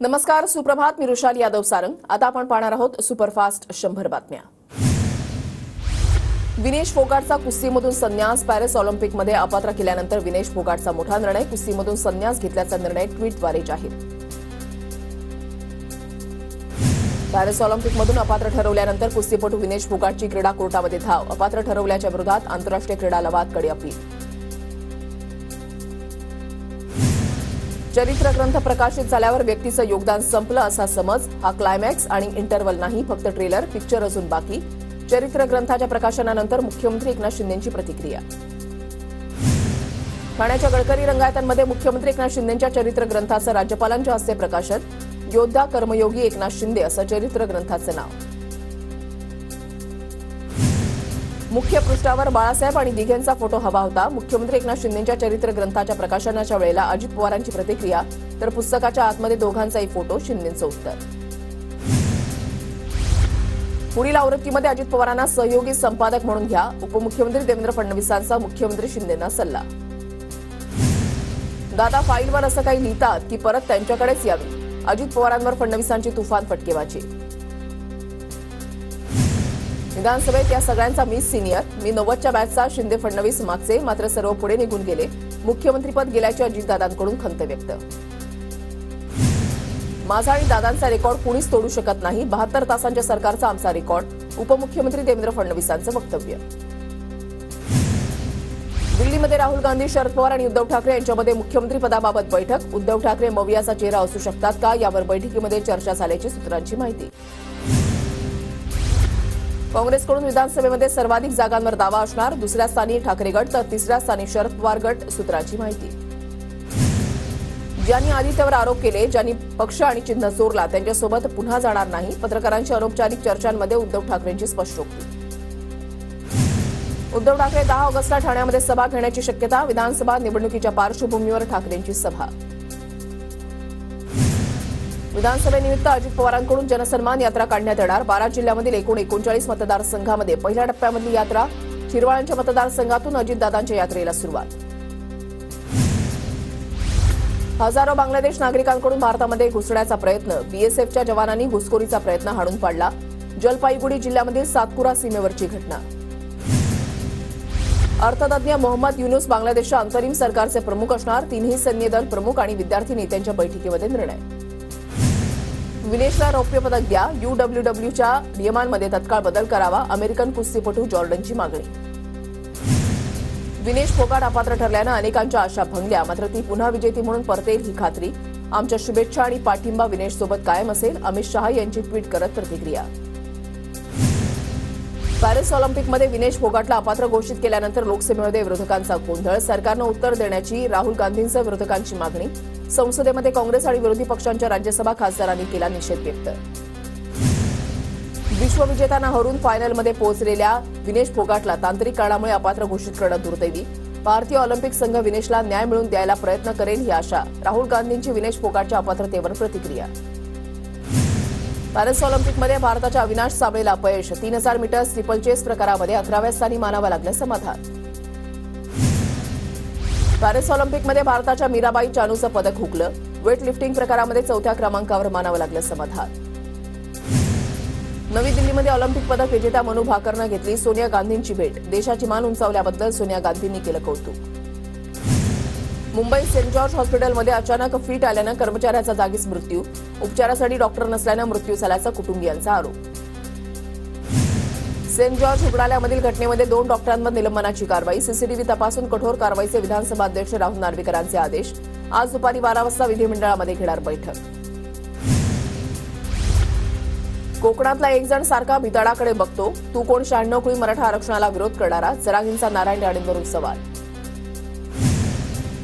नमस्कार, सुप्रभात. मी रुशाली यादव सारंग. आता आपण पाहणार आहोत सुपरफास्ट 100 बातम्या. विनेश फोगाटचा कुस्तीमधून संन्यास. पॅरिस ऑलिम्पिकमध्ये अपात्र केल्यानंतर विनेश फोगाटचा मोठा निर्णय. कुस्तीमधून संन्यास घेतल्याचा निर्णय ट्विटद्वारे जाहीर. पॅरिस ऑलिम्पिकमधून अपात्र ठरवल्यानंतर कुस्तीपटू विनेश फोगाटची क्रीडा कोर्टामध्ये धाव. अपात्र ठरवल्याच्या विरोधात आंतरराष्ट्रीय क्रीडा लवादाकडे अपील. चरित्र ग्रंथ प्रकाशित झाल्यावर व्यक्तीचं योगदान संपलं असा समज. हा क्लायमॅक्स आणि इंटरव्हल नाही, फक्त ट्रेलर. पिक्चर अजून बाकी. चरित्र ग्रंथाच्या प्रकाशनानंतर मुख्यमंत्री एकनाथ शिंदेंची प्रतिक्रिया. ठाण्याच्या गडकरी रंगायतांमध्ये मुख्यमंत्री एकनाथ शिंदेंच्या चरित्र ग्रंथाचं राज्यपालांच्या हस्ते प्रकाशन. योद्धा कर्मयोगी एकनाथ शिंदे असं चरित्र ग्रंथाचं नाव. मुख्य पृष्ठावर बाळासाहेब आणि दिघेंचा फोटो हवा होता. मुख्यमंत्री एकनाथ शिंदेंच्या चरित्र ग्रंथाच्या प्रकाशनाच्या वेळेला अजित पवारांची प्रतिक्रिया, तर पुस्तकाच्या आतमध्ये दोघांचाही फोटो. शिंदेंचं उत्तर. पुढील आवृत्तीमध्ये अजित पवारांना सहयोगी संपादक म्हणून घ्या. उपमुख्यमंत्री देवेंद्र फडणवीसांचा मुख्यमंत्री शिंदेंना सल्ला. दादा फाईलवर असं काही लिहितात की परत त्यांच्याकडेच यावी. अजित पवारांवर फडणवीसांची तुफान फटकेबाजी. विधानसभेत या सगळ्यांचा मी सिनियर. मी 90च्या बॅचचा. शिंदे फडणवीस मागचे, मात्र सर्व पुढे निघून गेले. मुख्यमंत्रीपद गेल्याची अजितदादांकडून खंत व्यक्त. माझा आणि दादांचा रेकॉर्ड कुणीच तोडू शकत नाही. 72 तासांच्या सरकारचा आमचा रेकॉर्ड. उपमुख्यमंत्री देवेंद्र फडणवीसांचं वक्तव्य. दिल्लीमध्ये राहुल गांधी, शरद पवार आणि उद्धव ठाकरे यांच्यामध्ये मुख्यमंत्रीपदाबाबत बैठक. उद्धव ठाकरे मवियाचा चेहरा असू शकतात का, यावर बैठकीमध्ये चर्चा झाल्याची सूत्रांची माहिती. काँग्रेसकडून विधानसभेमध्ये सर्वाधिक जागांवर दावा असणार. दुसऱ्या स्थानी ठाकरे गट, तर तिसऱ्या स्थानी शरद पवार गट. सूत्रांची माहिती. ज्यांनी आदित्यवर आरोप केले, ज्यांनी पक्ष आणि चिन्ह चोरला, त्यांच्यासोबत पुन्हा जाणार नाही. पत्रकारांच्या अनौपचारिक चर्चांमध्ये उद्धव ठाकरेंची स्पष्टोक्ती. उद्धव ठाकरे 10 ऑगस्टला ठाण्यामध्ये सभा घेण्याची शक्यता. विधानसभा निवडणुकीच्या पार्श्वभूमीवर ठाकरेंची सभा. विधानसभेनिमित्त अजित पवारांकडून जनसन्मान यात्रा काढण्यात येणार. 12 जिल्ह्यामधील एकूण 39 मतदारसंघामध्ये पहिल्या टप्प्यामधली यात्रा. शिरवाळांच्या मतदारसंघातून अजितदादांच्या यात्रेला सुरुवात. हजारो बांगलादेश नागरिकांकडून भारतामध्ये घुसण्याचा प्रयत्न. बीएसएफच्या जवानांनी घुसखोरीचा प्रयत्न हाणून पाडला. जलपाईगुडी जिल्ह्यामधील सातपुरा सीमेवरची घटना. अर्थतज्ञ मोहम्मद युनुस बांगलादेशच्या अंतरिम सरकारचे प्रमुख असणार. तिन्ही सैन्य दल प्रमुख आणि विद्यार्थी नेत्यांच्या बैठकीमध्ये निर्णय. विनेशला रौप्य पदक द्या. UWWच्या नियमांमध्ये तत्काळ बदल करावा. अमेरिकन कुस्तीपटू जॉर्डनची मागणी. विनेश फोगाट अपात्र ठरल्यानं अनेकांच्या आशा भंगल्या, मात्र ती पुन्हा विजेती म्हणून परतेल ही खात्री. आमच्या शुभेच्छा आणि पाठिंबा विनेशसोबत कायम असेल. अमित शहा यांची ट्विट करत प्रतिक्रिया. पॅरिस ऑलिम्पिकमध्ये विनेश फोगाटला अपात्र घोषित केल्यानंतर लोकसभेमध्ये विरोधकांचा गोंधळ. सरकारनं उत्तर देण्याची राहुल गांधींचं विरोधकांची मागणी. संसदेमध्ये काँग्रेस आणि विरोधी पक्षांच्या राज्यसभा खासदारांनी केला निषेध व्यक्त. विश्वविजेत्यांना हरून फायनलमध्ये पोहोचलेल्या विनेश फोगाटला तांत्रिक कारणामुळे अपात्र घोषित करणं दुर्दैवी. भारतीय ऑलिम्पिक संघ विनेशला न्याय मिळवून द्यायला प्रयत्न करेल ही आशा. राहुल गांधींची विनेश फोगाटच्या अपात्रतेवर प्रतिक्रिया. पॅरिस ऑलिम्पिकमध्ये भारताच्या अविनाश साबळेला अपयश. 3000 मीटर स्टिपल चेस प्रकारामध्ये 11व्या स्थानी मानावं लागलं समाधान. पॅरिस ऑलिम्पिकमध्ये भारताच्या मीराबाई चानूचं पदक हुकलं. वेट लिफ्टिंग प्रकारामध्ये 4थ्या क्रमांकावर मानावं लागलं समाधान. नवी दिल्लीमध्ये ऑलिम्पिक पदक विजेत्या मनू भाकरनं घेतली सोनिया गांधींची भेट. देशाची मान उंचावल्याबद्दल सोनिया गांधींनी केलं कौतुक. मुंबई सेंट जॉर्ज हॉस्पिटलमध्ये अचानक फिट आल्यानं कर्मचाऱ्याचा जागीच मृत्यू. उपचारासाठी डॉक्टर नसल्यानं मृत्यू झाल्याचा कुटुंबियांचा आरोप. सेंट जॉर्ज रुग्णालयामधील घटनेमध्ये 2 डॉक्टरांवर निलंबनाची कारवाई. सीसीटीव्ही तपासून कठोर कारवाईचे विधानसभा अध्यक्ष राहुल नार्वेकरांचे आदेश. आज दुपारी 12 वाजता विधिमंडळामध्ये घेणार बैठक. कोकणातला एक जण सारखा भिताडाकडे बघतो. तू कोण 96 कुळी मराठा आरक्षणाला विरोध करणारा. जरांगींचा नारायण राणेंवरून सवाल.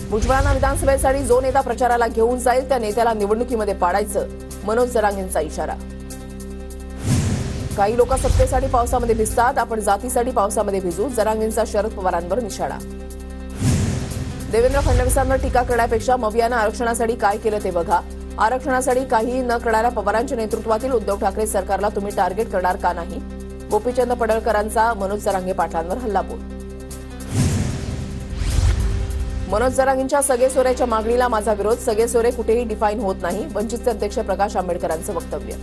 भुजबळांना विधानसभेसाठी जो नेता प्रचाराला घेऊन जाईल त्या नेत्याला निवडणुकीमध्ये पाडायचं. मनोज जरांगींचा इशारा. काही लोक सत्तेसाठी पावसामध्ये भिजतात. आपण जातीसाठी पावसामध्ये भिजू. जरांगींचा शरद पवारांवर निशाणा. देवेंद्र फडणवीसांवर टीका करण्यापेक्षा मवियानं आरक्षणासाठी काय केलं ते बघा. आरक्षणासाठी काही न करणाऱ्या पवारांच्या नेतृत्वातील उद्धव ठाकरे सरकारला तुम्ही टार्गेट करणार का नाही. गोपीचंद पडळकरांचा मनोज जरांगे पाटलांवर हल्लाबोल. मनोज जरांगेंच्या सगळे सोऱ्याच्या मागणीला माझा विरोध. सगळे सोरे कुठेही डिफाईन होत नाही. वंचितचे अध्यक्ष प्रकाश आंबेडकरांचं वक्तव्य.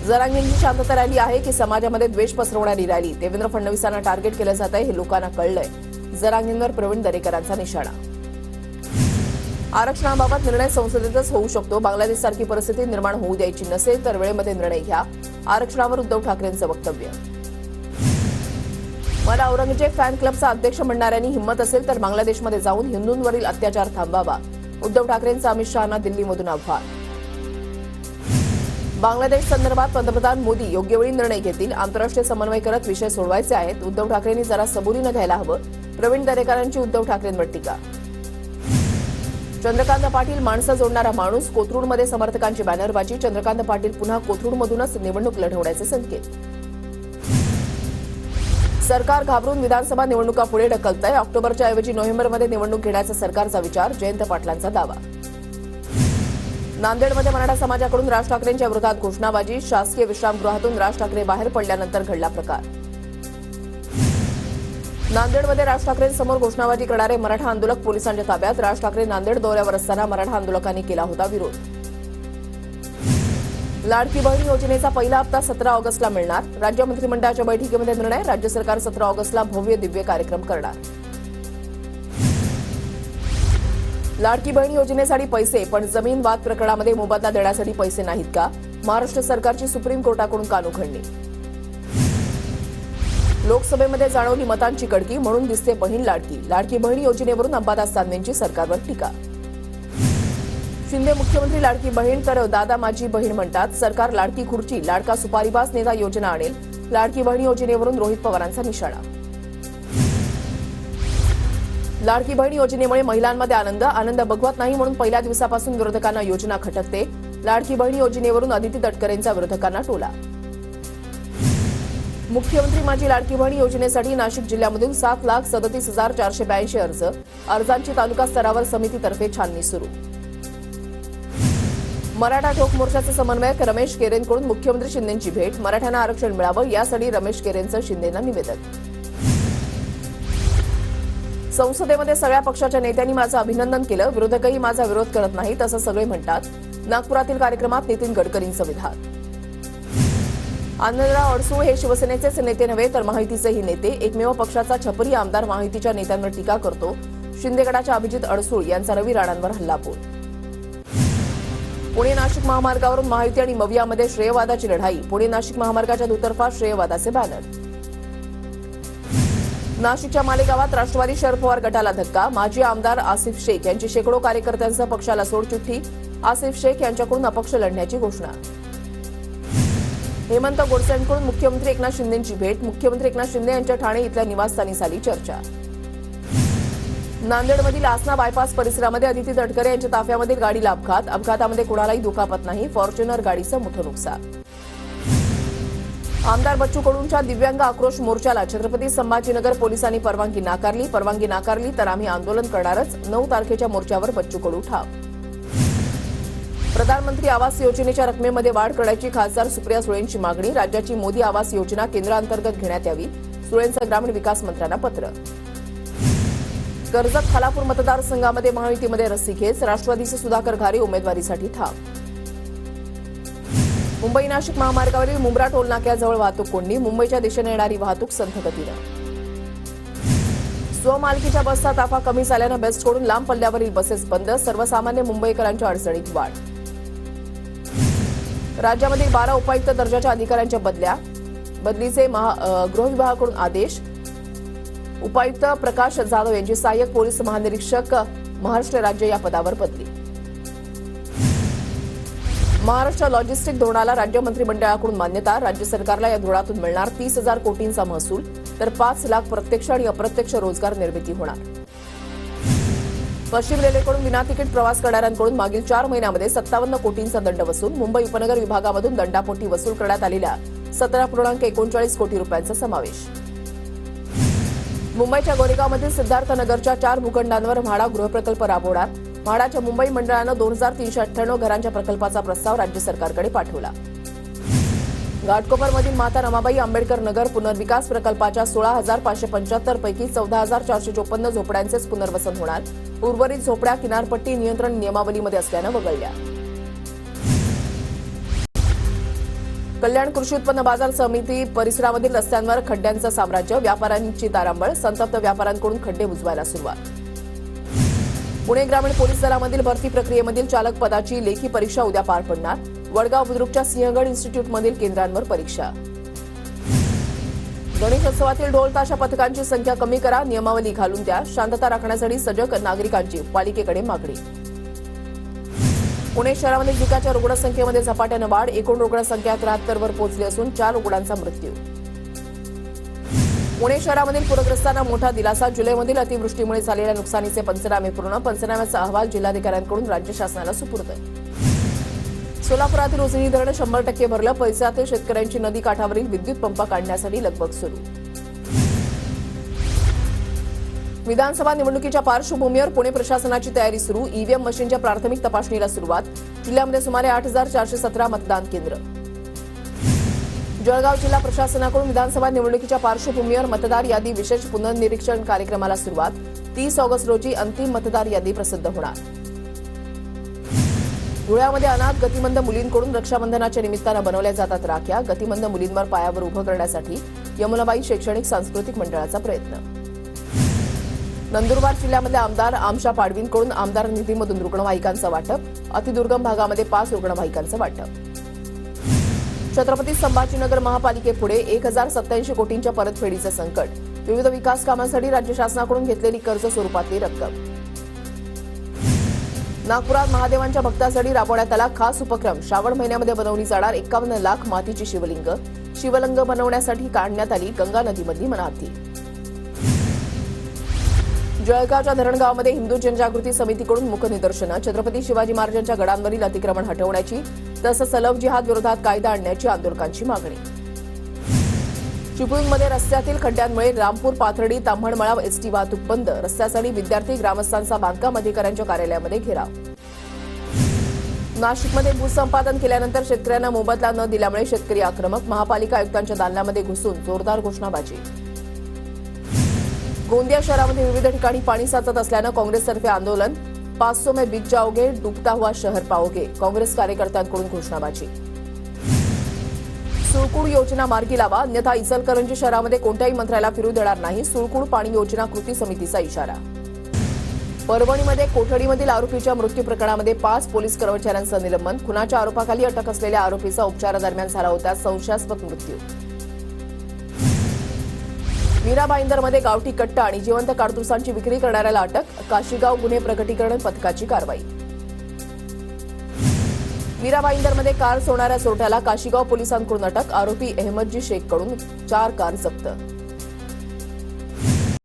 जरांगेंची शांतता रॅली आहे की समाजामध्ये द्वेष पसरवणारी रॅली? देवेंद्र फडणवीसांना टार्गेट केलं जात आहे हे लोकांना कळलंय. जरांगेंवर प्रवीण दरेकरांचा निशाणा. आरक्षणाबाबत निर्णय संसदेतच होऊ शकतो. बांगलादेशसारखी परिस्थिती निर्माण होऊ द्यायची नसेल तर वेळेमध्ये निर्णय घ्या. आरक्षणावर उद्धव ठाकरेंचं वक्तव्य. मला औरंगजेब फॅन क्लबचा अध्यक्ष म्हणणाऱ्यांनी हिंमत असेल तर बांगलादेशमध्ये जाऊन हिंदूंवरील अत्याचार थांबावा. उद्धव ठाकरेंचं अमित शहांना दिल्लीमधून आव्हान. बांगलादेश संदर्भात पंतप्रधान मोदी योग्य वेळी निर्णय घेतील. आंतरराष्ट्रीय समन्वय करत विषय सोडवायचे आहेत. उद्धव ठाकरेंनी जरा सबुरीनं घ्यायला हवं. प्रवीण दरेकरांची उद्धव ठाकरेंवर टीका. चंद्रकांत पाटील माणसं जोडणारा माणूस. कोथरूडमध्ये समर्थकांची बॅनरबाजी. चंद्रकांत पाटील पुन्हा कोथरूडमधूनच निवडणूक लढवण्याचे संकेत. सरकार घाबरून विधानसभा निवडणुका पुढे ढकलतंय. ऑक्टोबरच्या ऐवजी नोव्हेंबरमध्ये निवडणूक घेण्याचा सरकारचा विचार. जयंत पाटलांचा दावा. नांदेडमध्ये मराठा समाजाकडून राज ठाकरेंच्या विरोधात घोषणाबाजी. शासकीय विश्रामगृहातून राज ठाकरे बाहेर पडल्यानंतर घडला प्रकार. नांदेडमध्ये राज ठाकरेंसमोर घोषणाबाजी करणारे मराठा आंदोलक पोलिसांच्या ताब्यात. राज ठाकरे नांदेड दौऱ्यावर असताना मराठा आंदोलकांनी केला होता विरोध. लाडकी बहीण योजनेचा पहिला हप्ता 17 ऑगस्टला मिळणार. राज्य मंत्रिमंडळाच्या बैठकीमध्ये निर्णय. राज्य सरकार 17 ऑगस्टला भव्य दिव्य कार्यक्रम करणार. लाडकी बहीण योजनेसाठी पैसे पण जमीन वाद प्रकरणामध्ये मोबदला देण्यासाठी पैसे नाहीत का? महाराष्ट्र सरकारची सुप्रीम कोर्टाकडून कानउघडणी. लोकसभेमध्ये जाणवली मतांची कडकी म्हणून दिसते बहीण लाडकी. लाडकी बहीण योजनेवरून अंबादास दानवेंची सरकारवर टीका. शिंदे मुख्यमंत्री लाडकी बहीण तर दादा माझी बहीण म्हणतात. सरकार लाडकी खुर्ची लाडका सुपारीबाज नेता योजना आणेल. लाडकी बहीण योजनेवरून रोहित पवारांचा निशाणा. लाडकी बहीण योजनेमुळे महिलांमध्ये आनंद बघवत नाही म्हणून पहिल्या दिवसापासून विरोधकांना योजना खटकते. लाडकी बहीण योजनेवरून अदिती तटकरेंचा विरोधकांना टोला. मुख्यमंत्री माझी लाडकी बहीण योजनेसाठी नाशिक जिल्ह्यामधून 7,37,482 अर्ज. अर्जांची तालुका स्तरावर समितीतर्फे छाननी सुरू. मराठा ठोक मोर्चाचे समन्वयक रमेश केरेंकडून मुख्यमंत्री शिंदेंची भेट. मराठ्यांना आरक्षण मिळावं यासाठी रमेश केरेंचं शिंदेंना निवेदन. संसदेमध्ये सगळ्या पक्षाच्या नेत्यांनी माझं अभिनंदन केलं. विरोधकही माझा विरोध करत नाहीत असं सगळे म्हणतात. नागपुरातील कार्यक्रमात नितीन गडकरींचं विधान. आनंदराव अडसूळ हे शिवसेनेचेच नेते नव्हे तर महायुतीचेही नेते. एकमेव पक्षाचा छपरी आमदार महायुतीच्या नेत्यांवर टीका करतो. शिंदेगडाच्या अभिजित अडसूळ यांचा रवी राणांवर हल्लाबोल. पुणे नाशिक महामार्गावरून महायुती आणि मवियामध्ये श्रेयवादाची लढाई. पुणे नाशिक महामार्गाच्या दुतर्फा श्रेयवादाचे बॅनर. नाशिकच्या मालेगावात राष्ट्रवादी शरद पवार गटाला धक्का. माजी आमदार आसिफ शेख यांची शेकडो कार्यकर्त्यांसह पक्षाला सोडचिठ्ठी. आसिफ शेख यांच्याकडून अपक्ष लढण्याची घोषणा. हेमंत गोडसेंकडून मुख्यमंत्री एकनाथ शिंदेंची भेट. मुख्यमंत्री एकनाथ शिंदे यांच्या ठाणे इथल्या निवासस्थानी झाली चर्चा. नांदेडमधील आसना बायपास परिसरामध्ये अदिती तटकरे यांच्या ताफ्यामधील गाडीला अपघात. अपघातामध्ये कुणालाही दुखापत नाही. फॉर्च्युनर गाडीचं मोठं नुकसान. आमदार बच्चू कडूंच्या दिव्यांग आक्रोश मोर्चाला छत्रपती संभाजीनगर पोलिसांनी परवानगी नाकारली तर आम्ही आंदोलन करणारच. 9 तारखेच्या मोर्चावर बच्चू कडू ठाव. प्रधानमंत्री आवास योजनेच्या रकमेमध्ये वाढ करण्याची खासदार सुप्रिया सुळेंची मागणी. राज्याची मोदी आवास योजना केंद्रांतर्गत घेण्यात यावी. सुळेंचं ग्रामीण विकास मंत्र्यांना पत्र. कर्जत खालापूर मतदारसंघामध्ये महायुतीमध्ये रस्सीखेच. राष्ट्रवादीचे सुधाकर घारे उमेदवारीसाठी ठाम. मुंबई नाशिक महामार्गावरील मुंब्रा टोल नाक्याजवळ वाहतूक कोंडी. मुंबईच्या दिशेने येणारी वाहतूक संथ गतीनं. स्वमालकीच्या बसचा ताफा कमी झाल्यानं बेस्टकडून लांब पल्ल्यावरील बसेस बंद. सर्वसामान्य मुंबईकरांच्या अडचणीत वाढ. राज्यामधील 12 उपायुक्त दर्जाच्या अधिकाऱ्यांच्या बदलीचे गृह विभागाकडून आदेश. उपायुक्त प्रकाश जाधव यांची सहाय्यक पोलीस महानिरीक्षक महाराष्ट्र राज्य या पदावर बदली. महाराष्ट्र लॉजिस्टिक धोरणाला राज्य मंत्रिमंडळाकडून मान्यता. राज्य सरकारला या धोरणातून मिळणार 30,000 कोटींचा महसूल तर 5 लाख प्रत्यक्ष आणि अप्रत्यक्ष रोजगार निर्मिती होणार. पश्चिम रेल्वेकडून विनातिकीट प्रवास करणाऱ्यांकडून मागील 4 महिन्यामध्ये 57 कोटींचा दंड वसूल. मुंबई उपनगर विभागामधून दंडापोटी वसूल करण्यात आलेल्या 17.39 कोटी रुपयांचा समावेश. मुंबईच्या गोरेगावमधील सिद्धार्थनगरच्या 4 भूखंडांवर म्हाडा गृहप्रकल्प राबवणार. म्हाडाच्या मुंबई मंडळानं 2,398 घरांच्या प्रकल्पाचा प्रस्ताव राज्य सरकारकडे पाठवला. घाटकोपरमधील माता रमाबाई आंबेडकर नगर पुनर्विकास प्रकल्पाच्या 16,575 पैकी 14,454 झोपड्यांचेच पुनर्वसन होणार. उर्वरित झोपड्या किनारपट्टी नियंत्रण नियमावलीमध्ये असल्यानं वगळल्या. कल्याण कृषी उत्पन्न बाजार समिती परिसरामधील रस्त्यांवर खड्ड्यांचं साम्राज्य. व्यापाऱ्यांची तारांबळ. संतप्त व्यापाऱ्यांकडून खड्डे बुजवायला सुरुवात. पुणे ग्रामीण पोलीस दलामधील भरती प्रक्रियेमधील चालक पदाची लेखी परीक्षा उद्या पार पडणार. वडगाव बुद्रुकच्या सिंहगड इन्स्टिट्यूटमधील केंद्रांवर परीक्षा. गणेशोत्सवातील ढोल ताशा पथकांची संख्या कमी करा. नियमावली घालून द्या. शांतता राखण्यासाठी सजग नागरिकांची पालिकेकडे मागणी. पुणे शहरामध्ये झिकाच्या रुग्णसंख्येमध्ये झपाट्यानं वाढ. एकूण रुग्णसंख्या 73 वर पोहोचली असून 4 रुग्णांचा मृत्यू. पुणे शहरामधील पूरग्रस्तांना मोठा दिलासा. जुलैमधील अतिवृष्टीमुळे झालेल्या नुकसानीचे पंचनामे पूर्ण. पंचनाम्याचा अहवाल जिल्हाधिकाऱ्यांकडून राज्य शासनाला सुपूर्द. सोलापुरातील उजनी धरण 100% भरलं. परिसरातील शेतकऱ्यांची नदी काठावरील विद्युत पंप काढण्यासाठी लगबग सुरू. विधानसभा निवडणुकीच्या पार्श्वभूमीवर पुणे प्रशासनाची तयारी सुरू. ईव्हीएम मशीनच्या प्राथमिक तपासणीला सुरुवात. जिल्ह्यामध्ये सुमारे 8,417 मतदान केंद्र. जळगाव जिल्हा प्रशासनाकडून विधानसभा निवडणुकीच्या पार्श्वभूमीवर मतदार यादी विशेष पुनर्निरीक्षण कार्यक्रमाला सुरुवात. 30 ऑगस्ट रोजी अंतिम मतदार यादी प्रसिद्ध होणार. धुळ्यामध्ये अनाथ गतिमंद मुलींकडून रक्षाबंधनाच्या निमित्तानं बनवल्या जातात राख्या. गतिमंद मुलींवर पायावर उभं करण्यासाठी यमुनाबाई शैक्षणिक सांस्कृतिक मंडळाचा प्रयत्न. नंदुरबार जिल्ह्यामधल्या आमदार आमशा पाडवींकडून आमदार निधीमधून रुग्णवाहिकांचं वाटप. अतिदुर्गम भागामध्ये 5 रुग्णवाहिकांचं वाटप. छत्रपती संभाजीनगर महापालिकेपुढे 1,087 कोटींच्या परतफेडीचं संकट. विविध विकास कामांसाठी राज्य शासनाकडून घेतलेली कर्ज स्वरूपातली रक्कम. नागपुरात महादेवांच्या भक्तांसाठी राबवण्यात आला खास उपक्रम. श्रावण महिन्यामध्ये बनवली जाणार 51 लाख मातीची शिवलिंग. शिवलिंग बनवण्यासाठी काढण्यात आली गंगा नदीमधली मनाती. जळगावच्या धरणगावमध्ये हिंदू जनजागृती समितीकडून मूक निदर्शनं. छत्रपती शिवाजी महाराजांच्या गडांवरील अतिक्रमण हटवण्याची तसंच सलग जिहाद विरोधात कायदा आणण्याची आंदोलकांची मागणी. चिपळूणमध्ये रस्त्यातील खड्ड्यांमुळे रामपूर पाथर्डी ताम्हणमळा एसटी वाहतूक बंद. रस्त्यासाठी विद्यार्थी ग्रामस्थांचा बांधकाम अधिकाऱ्यांच्या कार्यालयामध्ये घेराव. नाशिकमध्ये भूसंपादन केल्यानंतर शेतकऱ्यांना मोबदला न दिल्यामुळे शेतकरी आक्रमक. महापालिका आयुक्तांच्या दालनामध्ये घुसून जोरदार घोषणाबाजी. गोंदिया शहरामध्ये विविध ठिकाणी पाणी साचत असल्यानं काँग्रेसतर्फे आंदोलन. 500 में बिक जाओगे, डुबता हुआ शहर पाओगे. काँग्रेस कार्यकर्त्यांकडून घोषणाबाजी. सुळकूड योजना मार्गी लावा, अन्यथा इचलकरंजी शहरामध्ये कोणत्याही मंत्र्याला फिरू देणार नाही. सुळकूड पाणी योजना कृती समितीचा इशारा. परभणीमध्ये कोठडीमधील आरोपीच्या मृत्यू प्रकरणामध्ये 5 पोलीस कर्मचाऱ्यांचं निलंबन. खुनाच्या आरोपाखाली अटक असलेल्या आरोपीचा उपचारादरम्यान झाला होता संशयास्पद मृत्यू. मीरा भाईंदरमध्ये गावठी कट्टा आणि जिवंत काडतुसांची विक्री करणाऱ्याला अटक. काशीगाव गुन्हे प्रकटीकरण पथकाची कारवाई. मीरा भाईंदरमध्ये कार चोरणाऱ्या चोरट्याला काशीगाव पोलिसांकडून अटक. आरोपी अहमदजी शेखकडून 4 कार जप्त.